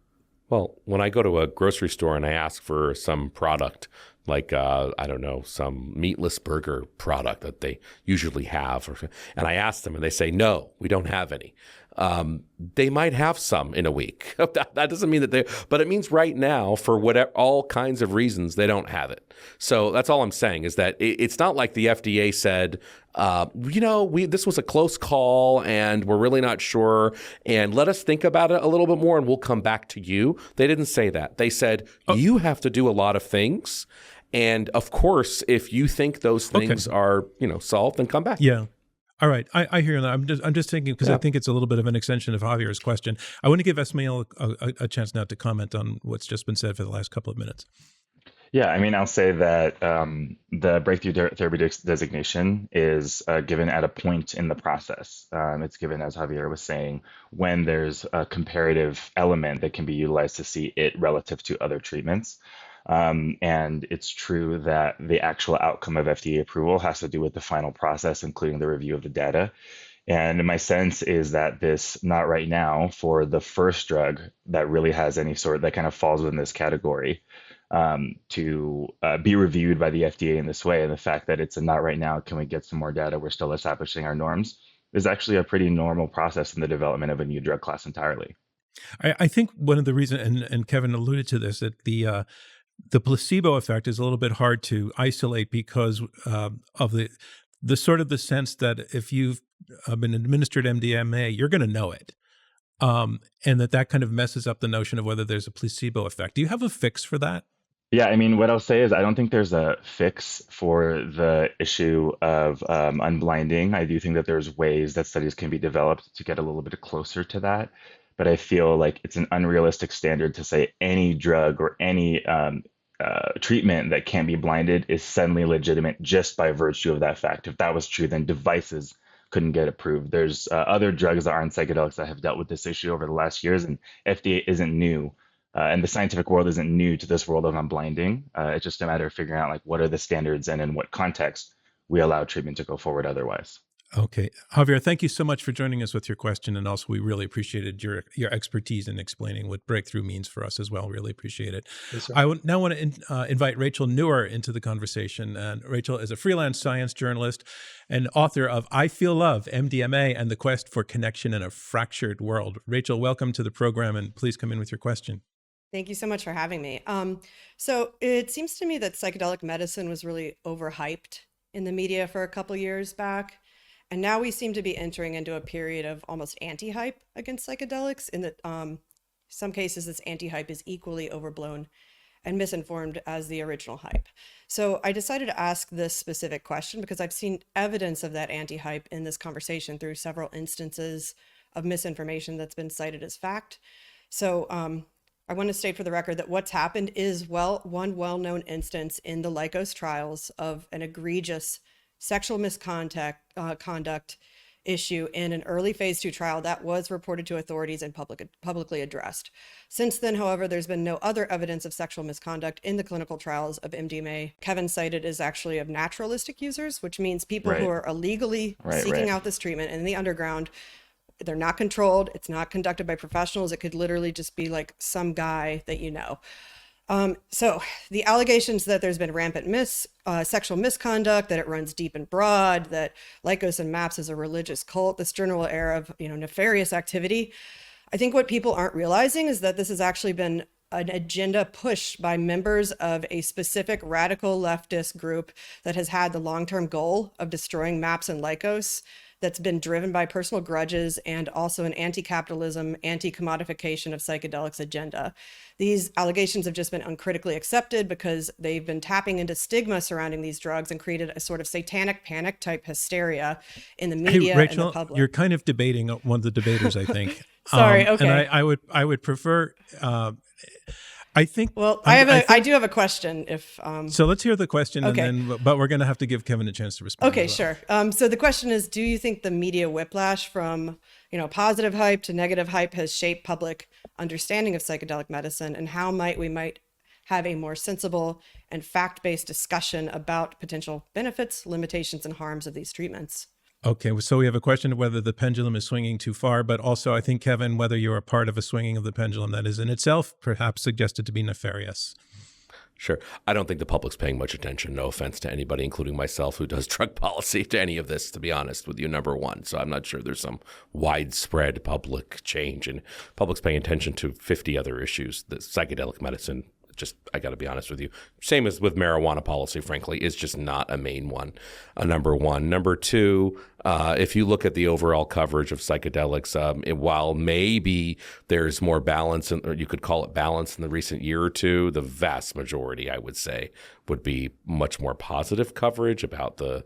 Well, when I go to a grocery store and I ask for some product, like, some meatless burger product that they usually have, and I ask them and they say, no, we don't have any. They might have some in a week. That doesn't mean that but it means right now, for all kinds of reasons, they don't have it. So that's all I'm saying is that it's not like the FDA said, this was a close call and we're really not sure, and let us think about it a little bit more and we'll come back to you. They didn't say that. They said, you have to do a lot of things. And of course, if you think those things are, solved, then come back. Yeah. All right. I hear that. I'm just thinking, because I think it's a little bit of an extension of Javier's question. I want to give Ismail a chance now to comment on what's just been said for the last couple of minutes. Yeah, I'll say that the breakthrough therapy designation is given at a point in the process. It's given, as Javier was saying, when there's a comparative element that can be utilized to see it relative to other treatments. And it's true that the actual outcome of FDA approval has to do with the final process, including the review of the data. And my sense is that this not right now for the first drug that really has any sort that kind of falls within this category to be reviewed by the FDA in this way. And the fact that it's a not right now, can we get some more data? We're still establishing our norms is actually a pretty normal process in the development of a new drug class entirely. I think one of the reasons, and Kevin alluded to this, that the placebo effect is a little bit hard to isolate because of the sort of the sense that if you've been administered MDMA, you're going to know it. And that kind of messes up the notion of whether there's a placebo effect. Do you have a fix for that? Yeah, I mean, what I'll say is I don't think there's a fix for the issue of unblinding. I do think that there's ways that studies can be developed to get a little bit closer to that. But I feel like it's an unrealistic standard to say any drug or any treatment that can't be blinded is suddenly legitimate just by virtue of that fact. If that was true, then devices couldn't get approved. There's other drugs that aren't psychedelics that have dealt with this issue over the last years, and FDA isn't new. And the scientific world isn't new to this world of unblinding. It's just a matter of figuring out like what are the standards and in what context we allow treatment to go forward otherwise. Okay. Javier, thank you so much for joining us with your question. And also, we really appreciated your expertise in explaining what breakthrough means for us as well. Really appreciate it. Yes, sir. I now want to invite Rachel Nuwer into the conversation. And Rachel is a freelance science journalist and author of I Feel Love, MDMA, and the Quest for Connection in a Fractured World. Rachel, welcome to the program, and please come in with your question. Thank you so much for having me. So it seems to me that psychedelic medicine was really overhyped in the media for a couple years back. And now we seem to be entering into a period of almost anti-hype against psychedelics in that some cases this anti-hype is equally overblown and misinformed as the original hype. So I decided to ask this specific question because I've seen evidence of that anti-hype in this conversation through several instances of misinformation that's been cited as fact. So I want to state for the record that what's happened is one well-known instance in the Lykos trials of an egregious sexual misconduct issue in an early phase 2 trial that was reported to authorities and publicly addressed. Since then, however, there's been no other evidence of sexual misconduct in the clinical trials of MDMA. Kevin cited is actually of naturalistic users, which means people who are illegally seeking out this treatment in the underground. They're not controlled. It's not conducted by professionals. It could literally just be like some guy that you know. So the allegations that there's been rampant sexual misconduct, that it runs deep and broad, that Lykos and MAPS is a religious cult, this general air of nefarious activity. I think what people aren't realizing is that this has actually been an agenda pushed by members of a specific radical leftist group that has had the long-term goal of destroying MAPS and Lykos, that's been driven by personal grudges and also an anti-capitalism, anti-commodification of psychedelics agenda. These allegations have just been uncritically accepted because they've been tapping into stigma surrounding these drugs and created a sort of satanic panic type hysteria in the media Rachel, and the public. You're kind of debating one of the debaters, I think. Sorry, okay. And I would prefer. I think. Well, I do have a question. If so, let's hear the question, okay. and then, but we're going to have to give Kevin a chance to respond. Okay, as well. sure. So the question is, do you think the media whiplash from positive hype to negative hype has shaped public understanding of psychedelic medicine, and how we might have a more sensible and fact-based discussion about potential benefits, limitations, and harms of these treatments? Okay, so we have a question of whether the pendulum is swinging too far, but also I think, Kevin, whether you're a part of a swinging of the pendulum that is in itself perhaps suggested to be nefarious. Sure. I don't think the public's paying much attention. No offense to anybody, including myself, who does drug policy, to any of this, to be honest with you, number one. So I'm not sure there's some widespread public change, and public's paying attention to 50 other issues. The psychedelic medicine, just, I got to be honest with you, same as with marijuana policy, frankly, is just not a main one, number one. Number two, if you look at the overall coverage of psychedelics, while maybe there's more balance, or you could call it balance in the recent year or two, the vast majority, I would say, would be much more positive coverage about the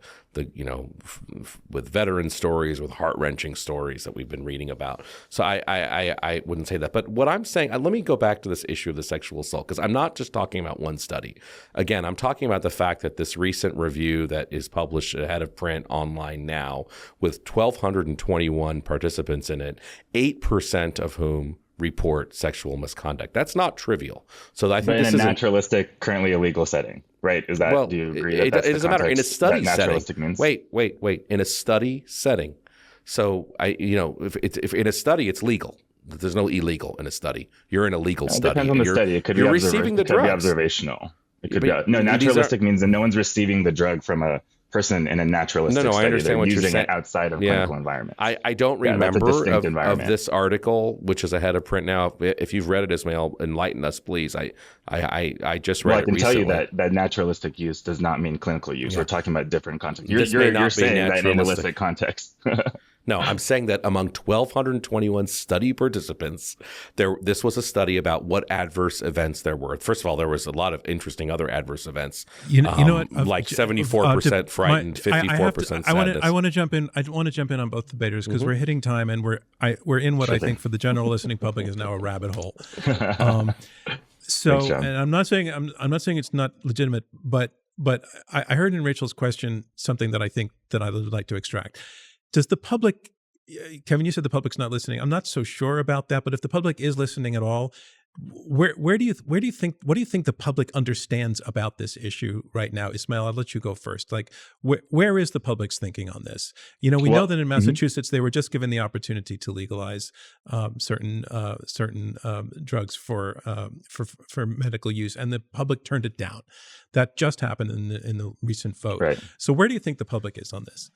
with veteran stories, with heart-wrenching stories that we've been reading about. So I wouldn't say that. But what I'm saying, let me go back to this issue of the sexual assault, because I'm not just talking about one study. Again, I'm talking about the fact that this recent review that is published ahead of print online now, with 1,221 participants in it, 8% of whom report sexual misconduct. That's not trivial. So I think but this in a is naturalistic, currently illegal setting, right? Is that, well, do you agree it that's doesn't matter. In a study that naturalistic setting, means? wait. In a study setting, So if in a study it's legal. There's no illegal in a study. You're in a legal It study. depends on the study. It could be you're receiving the it could be drugs. observational. It could But be no these naturalistic means that no one's receiving the drug from a person in a naturalistic No, I study. understand They're what you're using saying. it outside of Yeah. clinical environments. I don't Yeah, that's a remember distinct of environment. this article, which is ahead of print now. If you've read it, Ismail, enlighten us, please. I just read Well, I it can tell recently. you that naturalistic use does not mean clinical use. Yeah. We're talking about different contexts. This may not You're be saying that in an naturalistic. illicit context. No, I'm saying that among 1,221 study participants, this was a study about what adverse events there were. First of all, there was a lot of interesting other adverse events. You know what? Like 74% frightened, 54% sadness. I want to jump in. I want to jump in on both debaters because we're hitting time and we're in what I think for the general listening public is now a rabbit hole. So, Thanks, John. and I'm not saying it's not legitimate, but I heard in Rachel's question something that I think that I would like to extract. Does the public, Kevin, you said the public's not listening. I'm not so sure about that, but if the public is listening at all, what do you think the public understands about this issue right now? Ismail, I'll let you go first. Like, where is the public's thinking on this? We know that in Massachusetts they were just given the opportunity to legalize certain drugs for medical use, and the public turned it down. That just happened in the recent vote. Right. So where do you think the public is on this?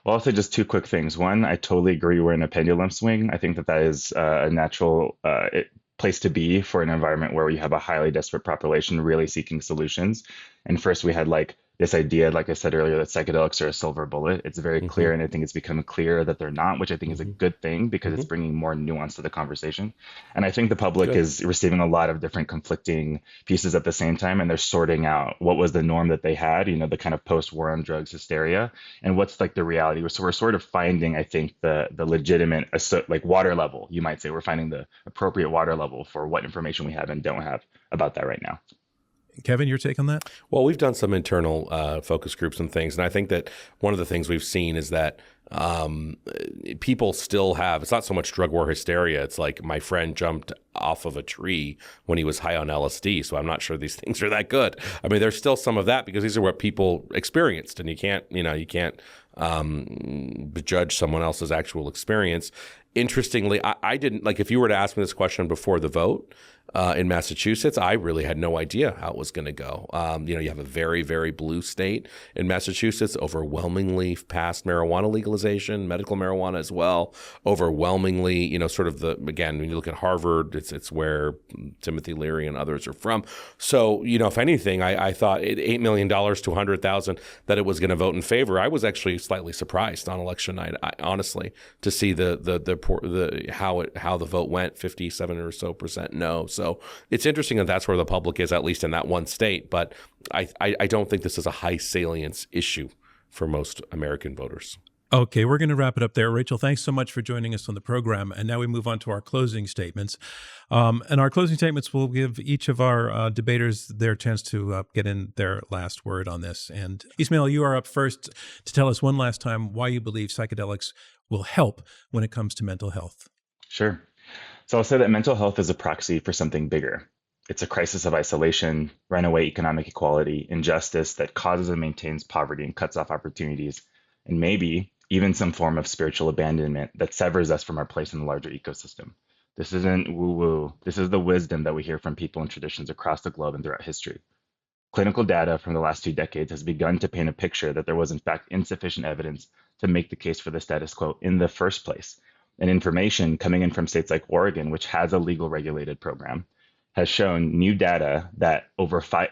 Well, I'll say just two quick things. One, I totally agree we're in a pendulum swing. I think that is a natural place to be for an environment where we have a highly desperate population really seeking solutions. And first, we had this idea, like I said earlier, that psychedelics are a silver bullet. It's very clear, and I think it's become clear that they're not, which I think is a good thing because it's bringing more nuance to the conversation. And I think the public is receiving a lot of different conflicting pieces at the same time, and they're sorting out what was the norm that they had, the kind of post-war on drugs hysteria, and what's the reality. So we're sort of finding, I think, the legitimate, water level, you might say. We're finding the appropriate water level for what information we have and don't have about that right now. Kevin, your take on that? Well, we've done some internal focus groups and things, and I think that one of the things we've seen is that people still have, it's not so much drug war hysteria. It's like my friend jumped off of a tree when he was high on LSD, so I'm not sure these things are that good. I mean, there's still some of that because these are what people experienced, and you can't judge someone else's actual experience. Interestingly, I didn't, if you were to ask me this question before the vote, in Massachusetts, I really had no idea how it was going to go. You have a very, very blue state in Massachusetts, overwhelmingly passed marijuana legalization, medical marijuana as well. Overwhelmingly, again, when you look at Harvard, it's where Timothy Leary and others are from. So, if anything, I thought $8 million to $100,000 that it was going to vote in favor. I was actually slightly surprised on election night, honestly, to see how the vote went, 57% or so no. So it's interesting that that's where the public is, at least in that one state. But I don't think this is a high salience issue for most American voters. Okay, we're going to wrap it up there. Rachel, thanks so much for joining us on the program. And now we move on to our closing statements. And our closing statements will give each of our debaters their chance to get in their last word on this. And Ismail, you are up first to tell us one last time why you believe psychedelics will help when it comes to mental health. Sure. So I'll say that mental health is a proxy for something bigger. It's a crisis of isolation, runaway economic equality, injustice that causes and maintains poverty and cuts off opportunities, and maybe even some form of spiritual abandonment that severs us from our place in the larger ecosystem. This isn't woo-woo. This is the wisdom that we hear from people and traditions across the globe and throughout history. Clinical data from the last 2 decades has begun to paint a picture that there was in fact insufficient evidence to make the case for the status quo in the first place. And information coming in from states like Oregon, which has a legal regulated program, has shown new data that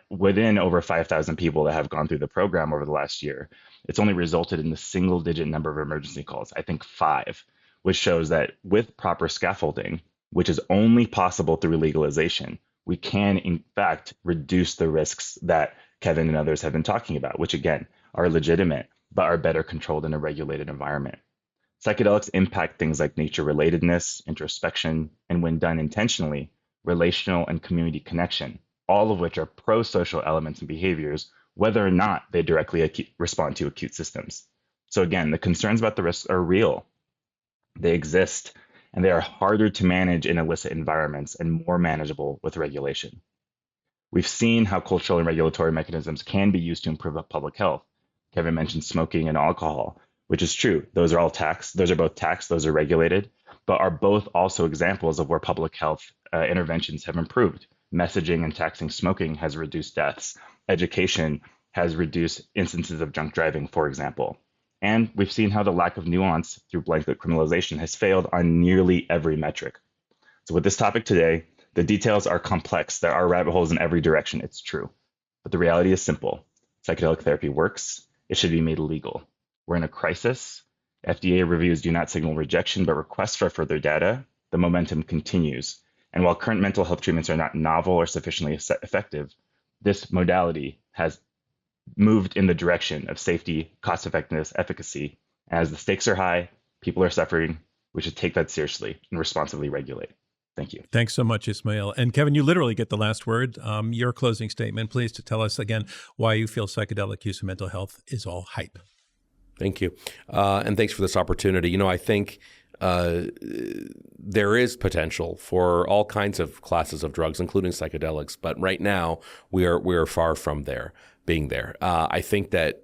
within over 5,000 people that have gone through the program over the last year, it's only resulted in the single-digit number of emergency calls, I think 5, which shows that with proper scaffolding, which is only possible through legalization, we can, in fact, reduce the risks that Kevin and others have been talking about, which, again, are legitimate, but are better controlled in a regulated environment. Psychedelics impact things like nature relatedness, introspection, and when done intentionally, relational and community connection, all of which are pro-social elements and behaviors, whether or not they directly respond to acute systems. So again, the concerns about the risks are real. They exist, and they are harder to manage in illicit environments and more manageable with regulation. We've seen how cultural and regulatory mechanisms can be used to improve public health. Kevin mentioned smoking and alcohol. which is true. Those are all taxed. Those are both taxed. Those are regulated, but are both also examples of where public health interventions have improved. Messaging and taxing smoking has reduced deaths. Education has reduced instances of drunk driving, for example. And we've seen how the lack of nuance through blanket criminalization has failed on nearly every metric. So with this topic today, the details are complex. There are rabbit holes in every direction, it's true. But the reality is simple. Psychedelic therapy works. It should be made illegal. We're in a crisis. FDA reviews do not signal rejection, but requests for further data. The momentum continues. And while current mental health treatments are not novel or sufficiently effective, this modality has moved in the direction of safety, cost effectiveness, efficacy. As the stakes are high, people are suffering, we should take that seriously and responsibly regulate. Thank you. Thanks so much, Ismail. And Kevin, you literally get the last word. Your closing statement, please, to tell us again why you feel psychedelic use of mental health is all hype. Thank you. And thanks for this opportunity. I think there is potential for all kinds of classes of drugs, including psychedelics. But right now, we are far from being there. I think that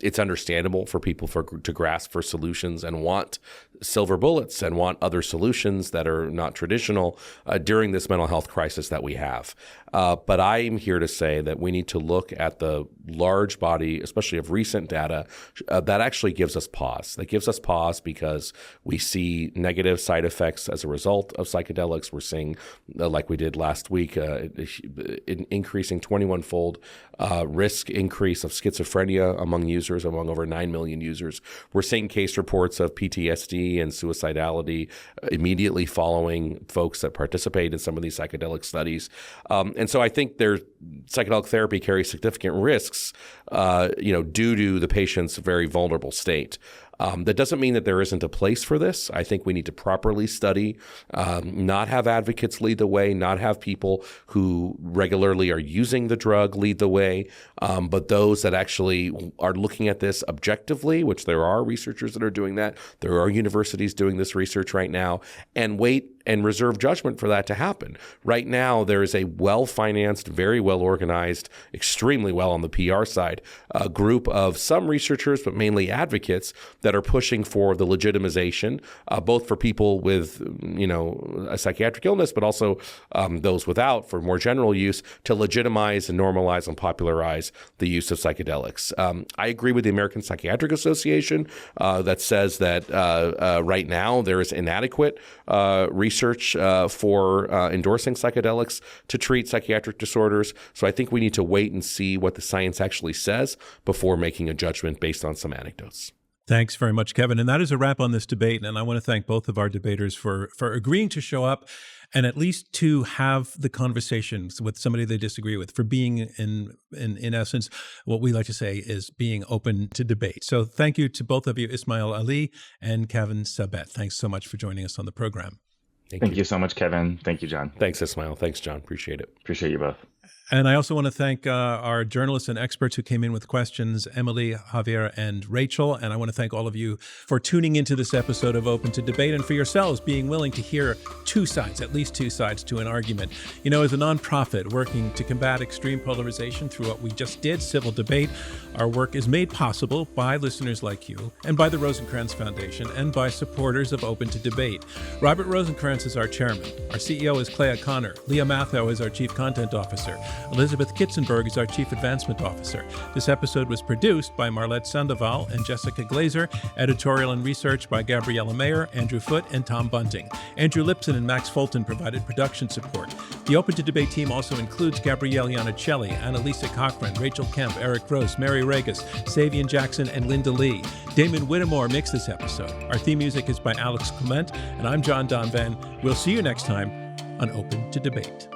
it's understandable for people to grasp for solutions and want silver bullets and want other solutions that are not traditional during this mental health crisis that we have. But I'm here to say that we need to look at the large body, especially of recent data, that actually gives us pause. That gives us pause because we see negative side effects as a result of psychedelics. We're seeing, like we did last week, an increasing 21-fold risk increase of schizophrenia among users, among over 9 million users. We're seeing case reports of PTSD and suicidality immediately following folks that participate in some of these psychedelic studies. And so I think psychedelic therapy carries significant risks, due to the patient's very vulnerable state. That doesn't mean that there isn't a place for this. I think we need to properly study, not have advocates lead the way, not have people who regularly are using the drug lead the way, but those that actually are looking at this objectively, which there are researchers that are doing that. There are universities doing this research right now, and wait and reserve judgment for that to happen. Right now, there is a well-financed, very well-organized, extremely well on the PR side, group of some researchers, but mainly advocates that are pushing for the legitimization, both for people with, a psychiatric illness, but also those without, for more general use, to legitimize and normalize and popularize the use of psychedelics. I agree with the American Psychiatric Association that says that right now there is inadequate research for endorsing psychedelics to treat psychiatric disorders. So I think we need to wait and see what the science actually says before making a judgment based on some anecdotes. Thanks very much, Kevin. And that is a wrap on this debate. And I want to thank both of our debaters for agreeing to show up and at least to have the conversations with somebody they disagree with, for being, in essence, what we like to say is being open to debate. So thank you to both of you, Ismail Ali and Kevin Sabet. Thanks so much for joining us on the program. Thank you so much, Kevin. Thank you, John. Thanks, Ismail. Thanks, John. Appreciate it. Appreciate you both. And I also want to thank our journalists and experts who came in with questions, Emily, Javier, and Rachel. And I want to thank all of you for tuning into this episode of Open to Debate and for yourselves being willing to hear two sides, at least two sides to an argument. As a nonprofit working to combat extreme polarization through what we just did, civil debate, our work is made possible by listeners like you and by the Rosencrantz Foundation and by supporters of Open to Debate. Robert Rosencrantz is our chairman. Our CEO is Clea Connor. Leah Mathow is our chief content officer. Elizabeth Kitzenberg is our Chief Advancement Officer. This episode was produced by Marlette Sandoval and Jessica Glazer, editorial and research by Gabriella Mayer, Andrew Foote, and Tom Bunting. Andrew Lipson and Max Fulton provided production support. The Open to Debate team also includes Gabrielle Iannicelli, Annalisa Cochran, Rachel Kemp, Eric Gross, Mary Regas, Savian Jackson, and Linda Lee. Damon Whittemore mixed this episode. Our theme music is by Alex Clement, and I'm John Donvan. We'll see you next time on Open to Debate.